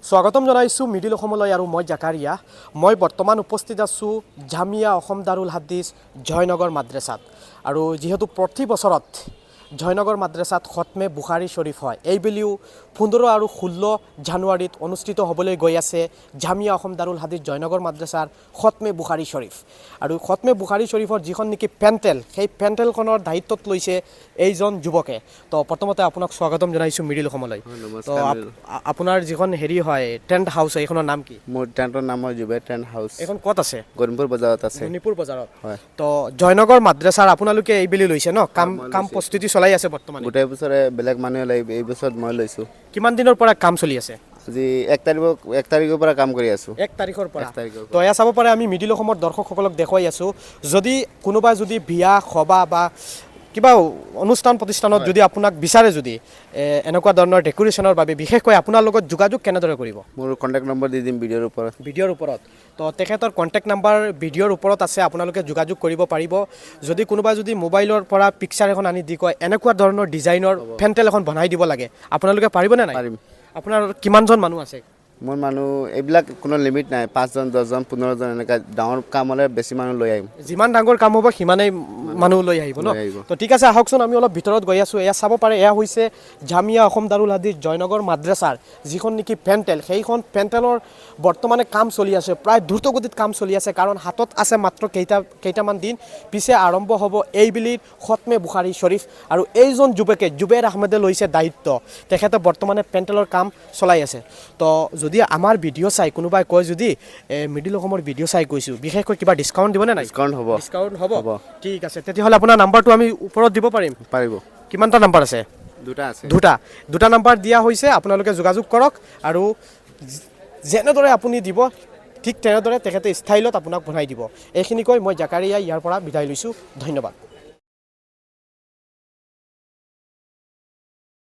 স্বাগতম জনাইছোঁ মিডিল অসমলৈ আৰু মই জাকাৰিয়া মই বৰ্তমান উপস্থিত আছোঁ জামিয়া অসম দাৰুল হাদিছ জয়নগৰ মাদ্ৰাছাত আৰু যেহেতু প্ৰতি বছৰত জয়নগৰ মাদ্ৰাছাত খতমে বুখাৰী শৰীফ হয় এইবেলিও 15 আৰু 16 জানুৱাৰীত অনুষ্ঠিত হ'বলৈ গৈ আছে জামিয়া অসম দাৰুল হাদিছ জয়নগৰ মাদ্ৰাছাৰ খতমে বুখাৰী শৰীফ আৰু খতমে বুখাৰী শৰীফৰ যিখন নেকি পেণ্টেল সেই পেণ্টেলখনৰ দায়িত্বত লৈছে এইজন যুৱকে তো প্ৰথমতে আপোনাক স্বাগতম জনাইছোঁ মিডিল অসমলৈ তো আপোনাৰ যিখন হেৰি হয় টেণ্ট হাউচ এইখনৰ নাম কি মোৰ টেণ্টৰ নাম হয় জুবেৰ টেণ্ট হাউচ এইখন ক'ত আছে গণিপুৰ বজাৰত আছে গণিপুৰ বজাৰত হয় তো জয়নগৰ মাদ্ৰাছাৰ আপোনালোকে এইবেলি লৈছে ন কাম প্ৰস্তুতি চলাই আছে বৰ্তমান গোটেই বছৰে বেলেগ মানুহ লাগিব এই বছৰত মই লৈছোঁ কিমান দিনৰ পৰা কাম চলি আছে আজি 1 তাৰিখৰ পৰা কাম কৰি আছোঁ 1 তাৰিখৰ পৰা তো এয়া চাব পাৰে আমি মিডিল অসমৰ দৰ্শকসকলক দেখুৱাই আছোঁ যদি কোনোবা যদি বিয়া সভা বা কিবা অনুষ্ঠান প্ৰতিষ্ঠানত যদি আপোনাক বিচাৰে যদি এনেকুৱা ধৰণৰ ডেকোৰেশ্যনৰ বাবে বিশেষকৈ আপোনাৰ লগত যোগাযোগ কেনেদৰে কৰিব মোৰ কণ্টেক্ট নম্বৰ দি দিম ভিডিঅ'ৰ ওপৰত তো তেখেতৰ কণ্টেক্ট নাম্বাৰ ভিডিঅ'ৰ ওপৰত আছে আপোনালোকে যোগাযোগ কৰিব পাৰিব যদি কোনোবা যদি মোবাইলৰ পৰা পিকচাৰ এখন আনি দি কয় এনেকুৱা ধৰণৰ ডিজাইনৰ পেণ্টেল এখন বনাই দিব লাগে আপোনালোকে পাৰিবনে নাই পাৰিম আপোনাৰ কিমানজন মানুহ আছে মোৰ মানুহ এইবিলাক কোনো লিমিট নাই 5জন 10জন 15জন এনেকৈ ডাঙৰ কাম হ'লে বেছি মানুহ লৈ আহিম যিমান ডাঙৰ কাম হ'ব সিমানেই মানুহ লৈ আহিব ন তো ঠিক আছে আহকচোন আমি অলপ ভিতৰত গৈ আছোঁ এয়া চাব পাৰে এয়া হৈছে জামিয়া অসম দাৰুল হাদিছ জয়নগৰ মাদ্ৰাছাৰ যিখন নেকি পেণ্টেল সেইখন পেণ্টেলৰ বৰ্তমানে কাম চলি আছে প্ৰায় দ্ৰুতগতিত কাম চলি আছে কাৰণ হাতত আছে মাত্ৰ কেইটামান দিন পিছে আৰম্ভ হ'ব এইবেলিৰ খতমে বুখাৰী শৰীফ আৰু এইজন যুৱকে জুবেৰ আহমেদে লৈছে দায়িত্ব তেখেতে বৰ্তমানে পেণ্টেলৰ কাম চলাই আছে তো যদি আমাৰ ভিডিঅ' চাই কোনোবাই কয় যদি মিডিল অসমৰ ভিডিঅ' চাই কৈছোঁ বিশেষকৈ কিবা ডিছকাউণ্ট দিবনে নাই ডিছকাউণ্ট হ'ব ঠিক আছে তেতিয়াহ'লে আপোনাৰ নাম্বাৰটো আমি ওপৰত দিব পাৰিব কিমানটা নাম্বাৰ আছে দুটা নাম্বাৰ দিয়া হৈছে আপোনালোকে যোগাযোগ কৰক আৰু যেনেদৰে আপুনি দিব ঠিক তেনেদৰে তেখেতে ষ্টাইলত আপোনাক বনাই দিব এইখিনি কৈ মই জাকাৰিয়া ইয়াৰ পৰা বিদায় লৈছোঁ ধন্যবাদ